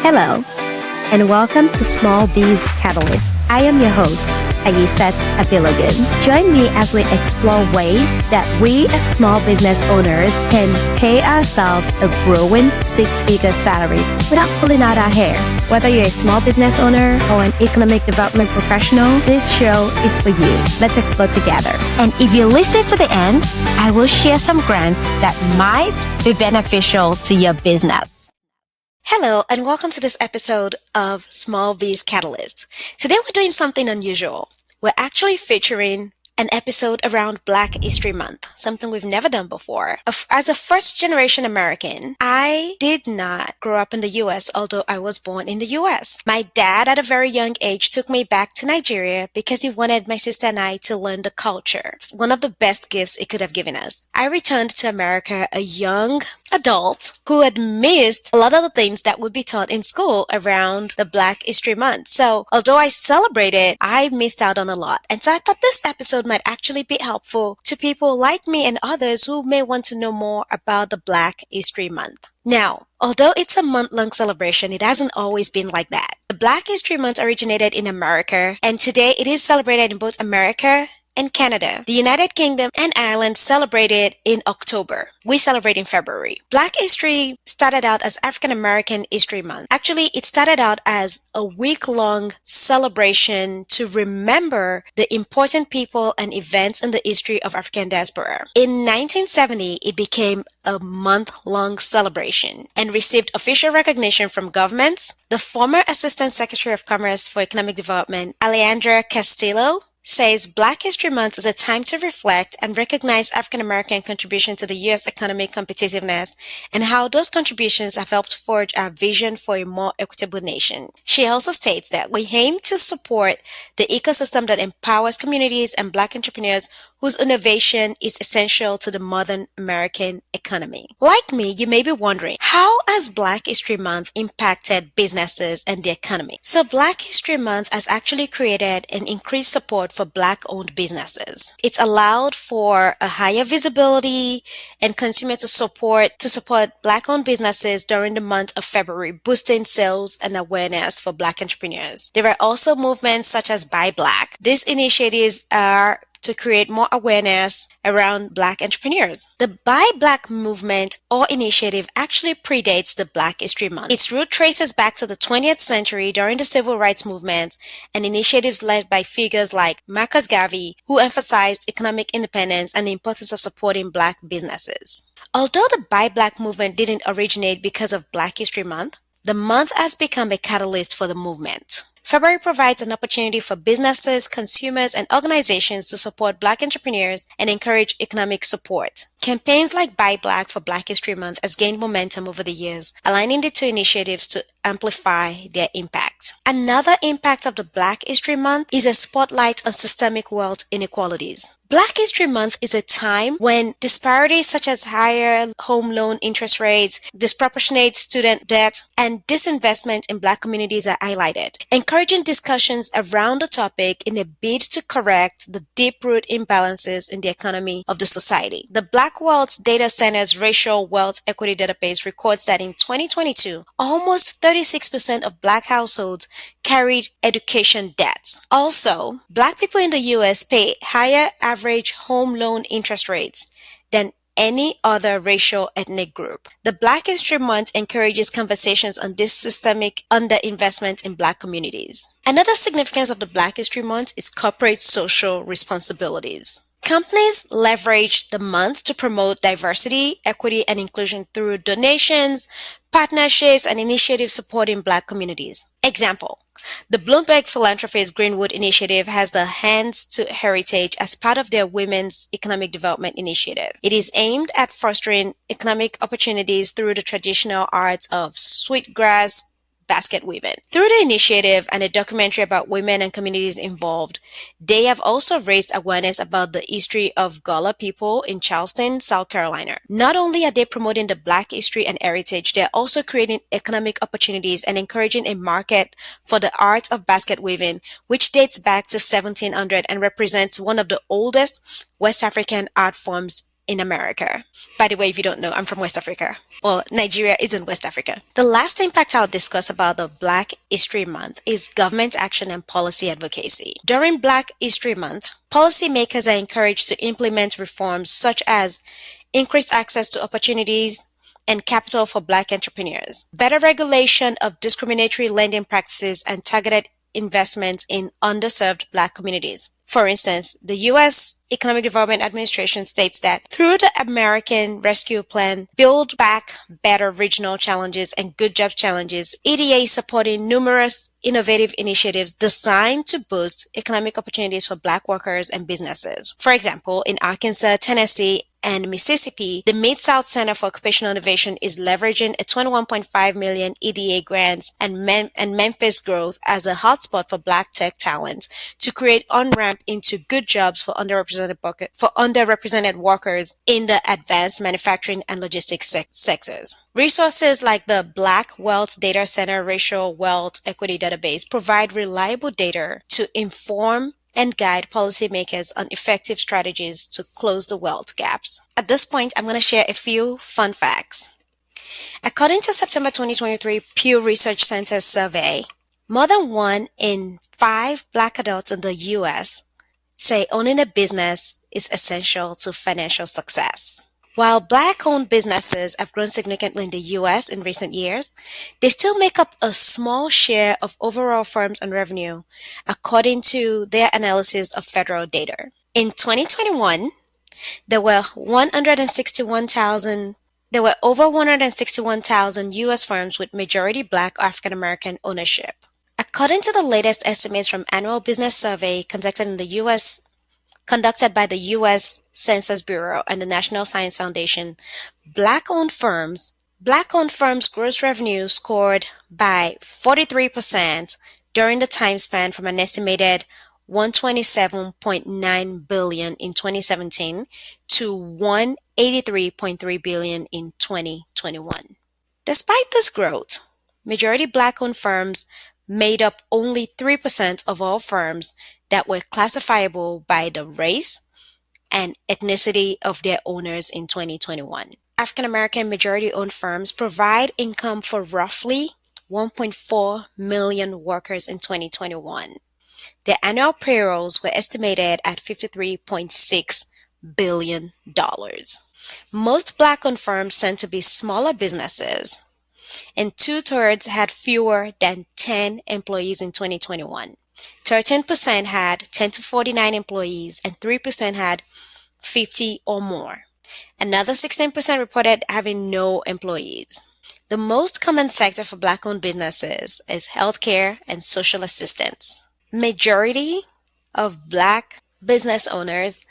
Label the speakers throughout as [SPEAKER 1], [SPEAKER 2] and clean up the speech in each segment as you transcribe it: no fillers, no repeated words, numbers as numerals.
[SPEAKER 1] Hello, and welcome to Small Biz Catalyst. I am your host, Ayisat Abilogun. Join me as we explore ways that we as small business owners can pay ourselves a growing six-figure salary without pulling out our hair. Whether you're a small business owner or an economic development professional, this show is for you. Let's explore together. And if you listen to the end, I will share some grants that might be beneficial to your business. Hello, and welcome to this episode of Small Biz Catalyst. Today we're doing something unusual. We're actually featuring an episode around Black History Month, something we've never done before. As a first-generation American, I did not grow up in the U.S., although I was born in the U.S. My dad, at a very young age, took me back to Nigeria because he wanted my sister and I to learn the culture. It's one of the best gifts he could have given us. I returned to America a young adult who had missed a lot of the things that would be taught in school around the Black History Month. So, although I celebrated, I missed out on a lot. And so I thought this episode might actually be helpful to people like me and others who may want to know more about the Black History Month. Now, although it's a month-long celebration, it hasn't always been like that. The Black History Month originated in America, and today it is celebrated in both America and Canada. The United Kingdom and Ireland celebrated in October. We celebrate in February. Black history started out as African American History Month. Actually, it started out as a week-long celebration to remember the important people and events in the history of African diaspora. In 1970, it became a month-long celebration and received official recognition from governments. The former Assistant Secretary of Commerce for Economic Development, Alejandra Castillo, says Black History Month is a time to reflect and recognize African American contribution to the U.S. economic competitiveness and how those contributions have helped forge our vision for a more equitable nation. She also states that we aim to support the ecosystem that empowers communities and Black entrepreneurs whose innovation is essential to the modern American economy. Like me, you may be wondering, how has Black History Month impacted businesses and the economy? So Black History Month has actually created an increased support for Black-owned businesses. It's allowed for a higher visibility and consumers to support Black-owned businesses during the month of February, boosting sales and awareness for Black entrepreneurs. There are also movements such as Buy Black. These initiatives are to create more awareness around Black entrepreneurs. The Buy Black movement or initiative actually predates the Black History Month. Its root traces back to the 20th century during the civil rights movement and initiatives led by figures like Marcus Garvey, who emphasized economic independence and the importance of supporting Black businesses. Although the Buy Black movement didn't originate because of Black History Month, the month has become a catalyst for the movement. February provides an opportunity for businesses, consumers, and organizations to support Black entrepreneurs and encourage economic support. Campaigns like Buy Black for Black History Month has gained momentum over the years, aligning the two initiatives to amplify their impact. Another impact of the Black History Month is a spotlight on systemic wealth inequalities. Black History Month is a time when disparities such as higher home loan interest rates, disproportionate student debt, and disinvestment in Black communities are highlighted, encouraging discussions around the topic in a bid to correct the deep-root imbalances in the economy of the society. The Black Wealth Data Center's Racial Wealth Equity Database records that in 2022, almost 36% of Black households carried education debts. Also, Black people in the U.S. pay higher average home loan interest rates than any other racial ethnic group. The Black History Month encourages conversations on this systemic underinvestment in Black communities. Another significance of the Black History Month is corporate social responsibilities. Companies leverage the month to promote diversity, equity, and inclusion through donations, partnerships, and initiatives supporting Black communities. Example: the Bloomberg Philanthropies Greenwood Initiative has the Hands to Heritage as part of their Women's Economic Development Initiative. It is aimed at fostering economic opportunities through the traditional arts of sweetgrass basket weaving. Through the initiative and a documentary about women and communities involved, they have also raised awareness about the history of Gullah people in Charleston, South Carolina. Not only are they promoting the Black history and heritage, they're also creating economic opportunities and encouraging a market for the art of basket weaving, which dates back to 1700 and represents one of the oldest West African art forms in America. By the way, if you don't know, I'm from West Africa. Well, Nigeria is in West Africa. The last impact I'll discuss about the Black History Month is government action and policy advocacy. During Black History Month, policymakers are encouraged to implement reforms such as increased access to opportunities and capital for Black entrepreneurs, better regulation of discriminatory lending practices, and targeted investments in underserved Black communities. For instance, the U.S. Economic Development Administration states that through the American Rescue Plan, Build Back Better Regional Challenges and Good Jobs Challenges, EDA is supporting numerous innovative initiatives designed to boost economic opportunities for Black workers and businesses. For example, in Arkansas, Tennessee, and Mississippi, the Mid-South Center for Occupational Innovation is leveraging a $21.5 million EDA grants and Memphis growth as a hotspot for Black tech talent to create on-ramp into good jobs for underrepresented workers in the advanced manufacturing and logistics sectors. Resources like the Black Wealth Data Center Racial Wealth Equity Database provide reliable data to inform and guide policymakers on effective strategies to close the wealth gaps. At this point, I'm going to share a few fun facts. According to September 2023 Pew Research Center survey, more than 1 in 5 Black adults in the U.S. say owning a business is essential to financial success. While Black-owned businesses have grown significantly in the U.S. in recent years, they still make up a small share of overall firms and revenue, according to their analysis of federal data. In 2021, there were over 161,000 U.S. firms with majority Black or African American ownership. According to the latest estimates from annual business survey conducted by the U.S. Census Bureau and the National Science Foundation, Black-owned firms' gross revenue soared by 43% during the time span from an estimated $127.9 billion in 2017 to $183.3 billion in 2021. Despite this growth, majority Black-owned firms made up only 3% of all firms that were classifiable by the race and ethnicity of their owners in 2021. African American majority-owned firms provide income for roughly 1.4 million workers in 2021. Their annual payrolls were estimated at $53.6 billion. Most Black-owned firms tend to be smaller businesses, and 2/3 had fewer than 10 employees in 2021. 13% had 10 to 49 employees, and 3% had 50 or more. Another 16% reported having no employees. The most common sector for Black-owned businesses is healthcare and social assistance. Majority of Black business owners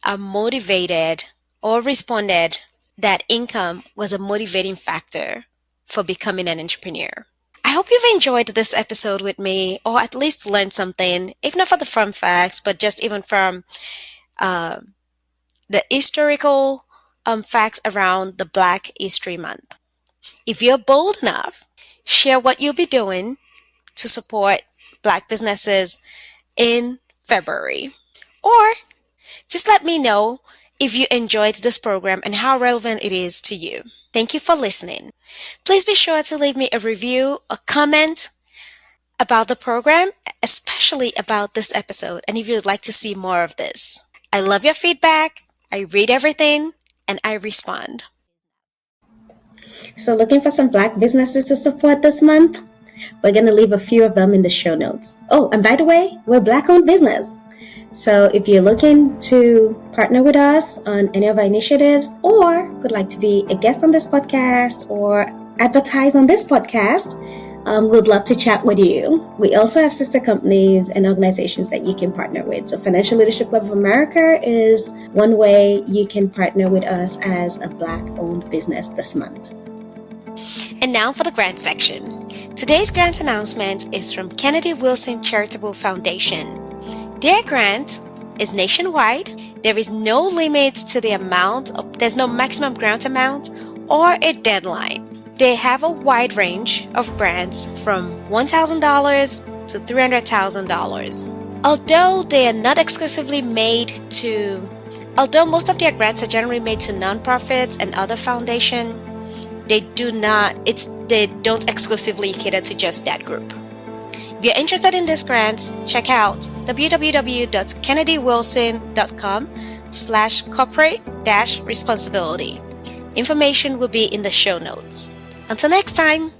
[SPEAKER 1] are motivated or responded that income was a motivating factor for becoming an entrepreneur. I hope you've enjoyed this episode with me, or at least learned something, if not for the fun facts, but just even from the historical facts around the Black History Month. If you're bold enough, share what you'll be doing to support Black businesses in February. Or just let me know if you enjoyed this program and how relevant it is to you. Thank you for listening. Please be sure to leave me a review, a comment about the program, especially about this episode, and if you'd like to see more of this. I love your feedback. I read everything and I respond. So looking for some Black businesses to support this month? We're going to leave a few of them in the show notes. Oh, and by the way, we're Black-owned business. So if you're looking to partner with us on any of our initiatives, or would like to be a guest on this podcast or advertise on this podcast, we'd love to chat with you. We also have sister companies and organizations that you can partner with. So Financial Leadership Club of America is one way you can partner with us as a Black-owned business this month. And now for the grant section. Today's grant announcement is from Kennedy Wilson Charitable Foundation. Their grant is nationwide. There is no limit to the amount, there's no maximum grant amount or a deadline. They have a wide range of grants from $1,000 to $300,000. Although they are not exclusively made to
[SPEAKER 2] Although most of their grants are generally made to nonprofits and other foundations, they don't exclusively cater to just that group. If you're interested in this grant, check out www.kennedywilson.com/corporate-responsibility. Information will be in the show notes. Until next time.